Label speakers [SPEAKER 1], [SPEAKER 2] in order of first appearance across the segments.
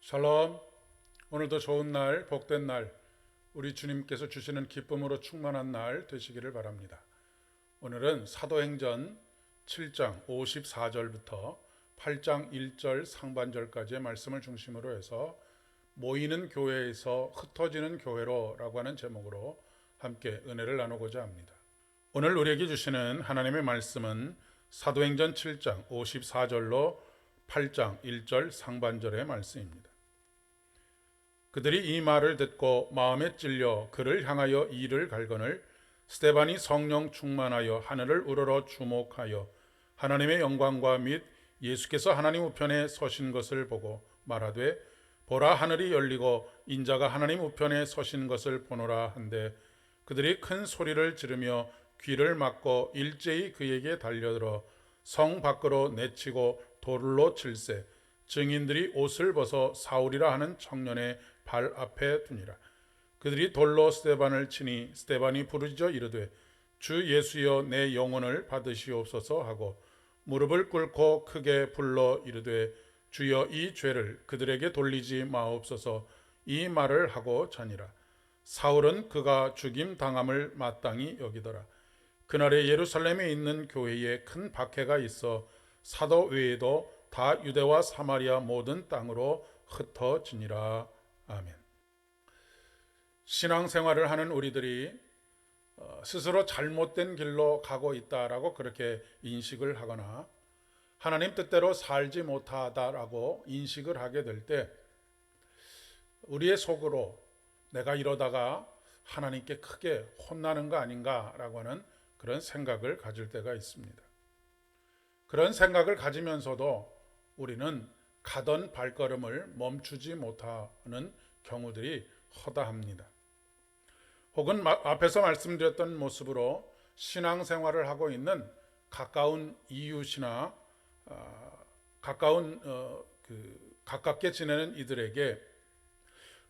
[SPEAKER 1] 샬롬. 오늘도 좋은 날, 복된 날, 우리 주님께서 주시는 기쁨으로 충만한 날 되시기를 바랍니다. 오늘은 사도행전 7장 54절부터 8장 1절 상반절까지의 말씀을 중심으로 해서 모이는 교회에서 흩어지는 교회로 라고 하는 제목으로 함께 은혜를 나누고자 합니다. 오늘 우리에게 주시는 하나님의 말씀은 사도행전 7장 54절로 8장 1절 상반절의 말씀입니다. 그들이 이 말을 듣고 마음에 찔려 그를 향하여 이를 갈거늘 스데반이 성령 충만하여 하늘을 우러러 주목하여 하나님의 영광과 및 예수께서 하나님 우편에 서신 것을 보고 말하되 보라, 하늘이 열리고 인자가 하나님 우편에 서신 것을 보노라 한데, 그들이 큰 소리를 지르며 귀를 막고 일제히 그에게 달려들어 성 밖으로 내치고 돌로 칠세 증인들이 옷을 벗어 사울이라 하는 청년의 발 앞에 두니라. 그들이 돌로 스데반을 치니 스데반이 부르짖어 이르되 주 예수여 내 영혼을 받으시옵소서 하고 무릎을 꿇고 크게 불러 이르되 주여 이 죄를 그들에게 돌리지 마옵소서, 이 말을 하고 자니라. 사울은 그가 죽임 당함을 마땅히 여기더라. 그날에 예루살렘에 있는 교회에 큰 박해가 있어 사도 외에도 다 유대와 사마리아 모든 땅으로 흩어지니라. 아멘. 신앙생활을 하는 우리들이 스스로 잘못된 길로 가고 있다라고 그렇게 인식을 하거나 하나님 뜻대로 살지 못하다라고 인식을 하게 될 때 우리의 속으로 내가 이러다가 하나님께 크게 혼나는 거 아닌가라고 하는 그런 생각을 가질 때가 있습니다. 그런 생각을 가지면서도 우리는 가던 발걸음을 멈추지 못하는 경우들이 허다합니다. 혹은 앞에서 말씀드렸던 모습으로 신앙생활을 하고 있는 가까운 이웃이나 가깝게 지내는 이들에게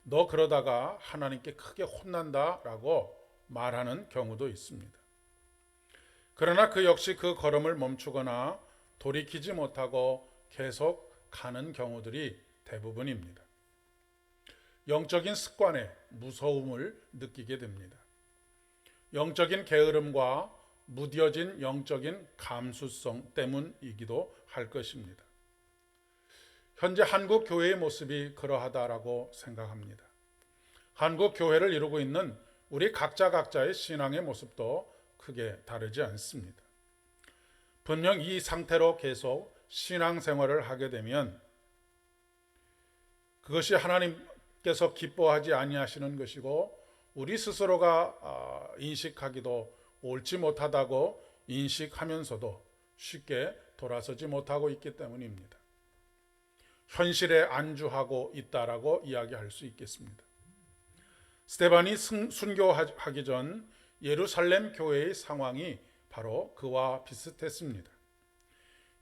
[SPEAKER 1] 너 그러다가 하나님께 크게 혼난다라고 말하는 경우도 있습니다. 그러나 그 역시 그 걸음을 멈추거나 돌이키지 못하고 계속 가는 경우들이 대부분입니다. 영적인 습관에 무서움을 느끼게 됩니다. 영적인 게으름과 무뎌진 영적인 감수성 때문이기도 할 것입니다. 현재 한국 교회의 모습이 그러하다라고 생각합니다. 한국 교회를 이루고 있는 우리 각자의 신앙의 모습도 크게 다르지 않습니다. 분명 이 상태로 계속 신앙생활을 하게 되면 그것이 하나님께서 기뻐하지 아니하시는 것이고 우리 스스로가 인식하기도 옳지 못하다고 인식하면서도 쉽게 돌아서지 못하고 있기 때문입니다. 현실에 안주하고 있다라고 이야기할 수 있겠습니다. 스데반이 순교하기 전 예루살렘 교회의 상황이 바로 그와 비슷했습니다.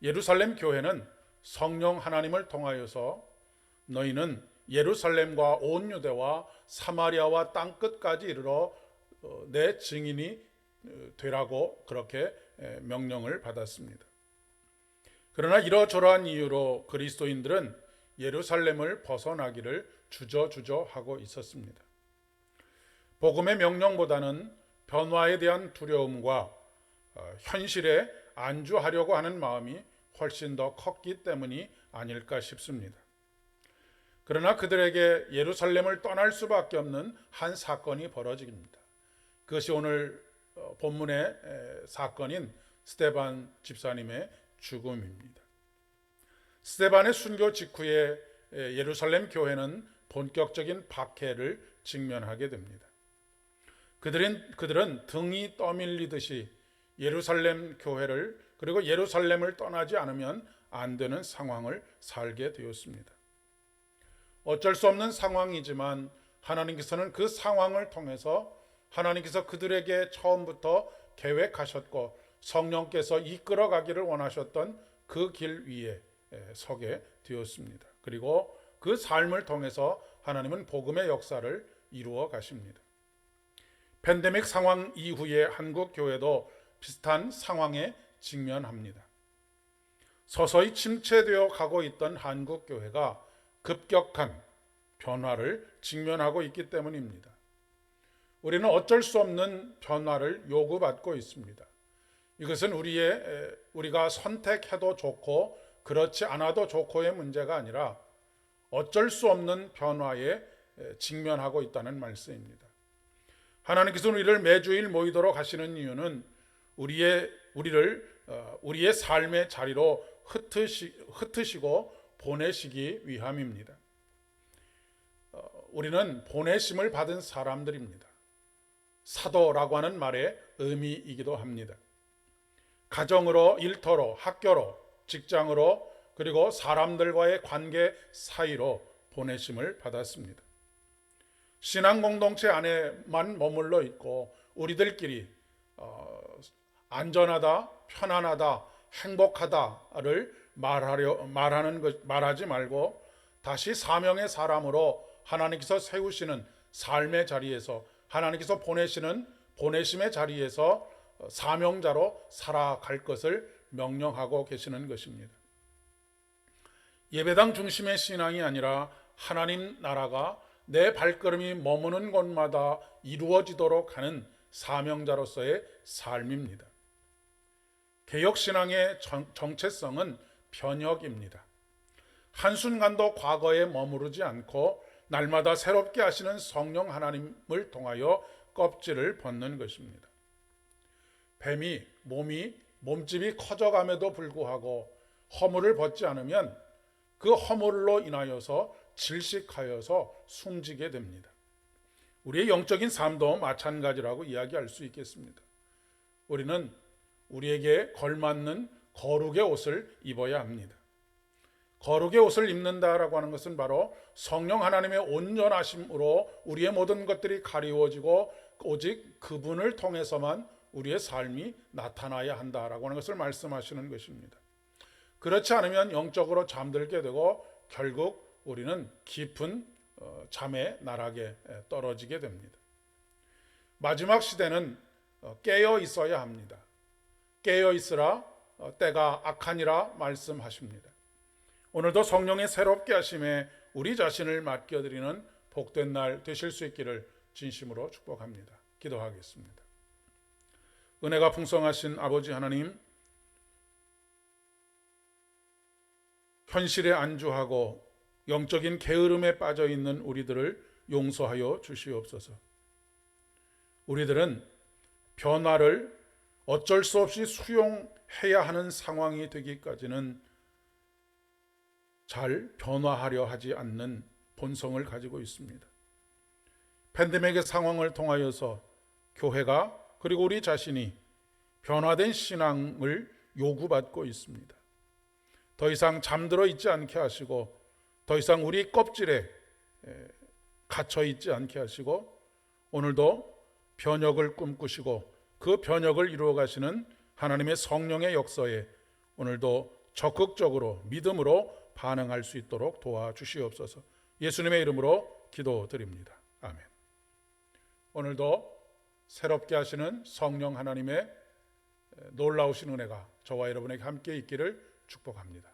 [SPEAKER 1] 예루살렘 교회는 성령 하나님을 통하여서 너희는 예루살렘과 온 유대와 사마리아와 땅끝까지 이르러 내 증인이 되라고 그렇게 명령을 받았습니다. 그러나 이러저러한 이유로 그리스도인들은 예루살렘을 벗어나기를 주저하고 있었습니다. 복음의 명령보다는 변화에 대한 두려움과 현실에 안주하려고 하는 마음이 훨씬 더 컸기 때문이 아닐까 싶습니다. 그러나 그들에게 예루살렘을 떠날 수밖에 없는 한 사건이 벌어집니다. 그것이 오늘 본문의 사건인 스데반 집사님의 죽음입니다. 스데반의 순교 직후에 예루살렘 교회는 본격적인 박해를 직면하게 됩니다. 그들은 등이 떠밀리듯이 예루살렘 교회를 그리고 예루살렘을 떠나지 않으면 안 되는 상황을 살게 되었습니다. 어쩔 수 없는 상황이지만 하나님께서는 그 상황을 통해서 하나님께서 그들에게 처음부터 계획하셨고 성령께서 이끌어가기를 원하셨던 그 길 위에 서게 되었습니다. 그리고 그 삶을 통해서 하나님은 복음의 역사를 이루어 가십니다. 팬데믹 상황 이후에 한국 교회도 비슷한 상황에 직면합니다. 서서히 침체되어 가고 있던 한국 교회가 급격한 변화를 직면하고 있기 때문입니다. 우리는 어쩔 수 없는 변화를 요구받고 있습니다. 이것은 우리가 선택해도 좋고 그렇지 않아도 좋고의 문제가 아니라 어쩔 수 없는 변화에 직면하고 있다는 말씀입니다. 하나님께서 우리를 매주일 모이도록 하시는 이유는 우리를 우리의 삶의 자리로 흩으시고 보내시기 위함입니다. 우리는 보내심을 받은 사람들입니다. 사도라고 하는 말의 의미이기도 합니다. 가정으로, 일터로, 학교로, 직장으로, 그리고 사람들과의 관계 사이로 보내심을 받았습니다. 신앙 공동체 안에만 머물러 있고 우리들끼리 안전하다, 편안하다, 행복하다를 말하지 말고 다시 사명의 사람으로 하나님께서 세우시는 삶의 자리에서, 하나님께서 보내시는 보내심의 자리에서 사명자로 살아갈 것을 명령하고 계시는 것입니다. 예배당 중심의 신앙이 아니라 하나님 나라가 내 발걸음이 머무는 곳마다 이루어지도록 하는 사명자로서의 삶입니다. 개혁신앙의 정체성은 변혁입니다. 한순간도 과거에 머무르지 않고 날마다 새롭게 하시는 성령 하나님을 통하여 껍질을 벗는 것입니다. 뱀이 몸집이 커져감에도 불구하고 허물을 벗지 않으면 그 허물로 인하여서 질식하여서 숨지게 됩니다. 우리의 영적인 삶도 마찬가지라고 이야기할 수 있겠습니다. 우리는 우리에게 걸맞는 거룩의 옷을 입어야 합니다. 거룩의 옷을 입는다라고 하는 것은 바로 성령 하나님의 온전하심으로 우리의 모든 것들이 가리워지고 오직 그분을 통해서만 우리의 삶이 나타나야 한다라고 하는 것을 말씀하시는 것입니다. 그렇지 않으면 영적으로 잠들게 되고 결국 우리는 깊은 잠의 나락에 떨어지게 됩니다. 마지막 시대는 깨어 있어야 합니다. 깨어 있으라 때가 악하니라 말씀하십니다. 오늘도 성령의 새롭게 하심에 우리 자신을 맡겨드리는 복된 날 되실 수 있기를 진심으로 축복합니다. 기도하겠습니다. 은혜가 풍성하신 아버지 하나님, 현실에 안주하고 영적인 게으름에 빠져 있는 우리들을 용서하여 주시옵소서. 우리들은 변화를 어쩔 수 없이 수용해야 하는 상황이 되기까지는 잘 변화하려 하지 않는 본성을 가지고 있습니다. 팬데믹의 상황을 통하여서 교회가 그리고 우리 자신이 변화된 신앙을 요구받고 있습니다. 더 이상 잠들어 있지 않게 하시고 더 이상 우리 껍질에 갇혀 있지 않게 하시고 오늘도 변혁을 꿈꾸시고 그 변혁을 이루어 가시는 하나님의 성령의 역사에 오늘도 적극적으로 믿음으로 반응할 수 있도록 도와주시옵소서. 예수님의 이름으로 기도드립니다. 아멘. 오늘도 새롭게 하시는 성령 하나님의 놀라우신 은혜가 저와 여러분에게 함께 있기를 축복합니다.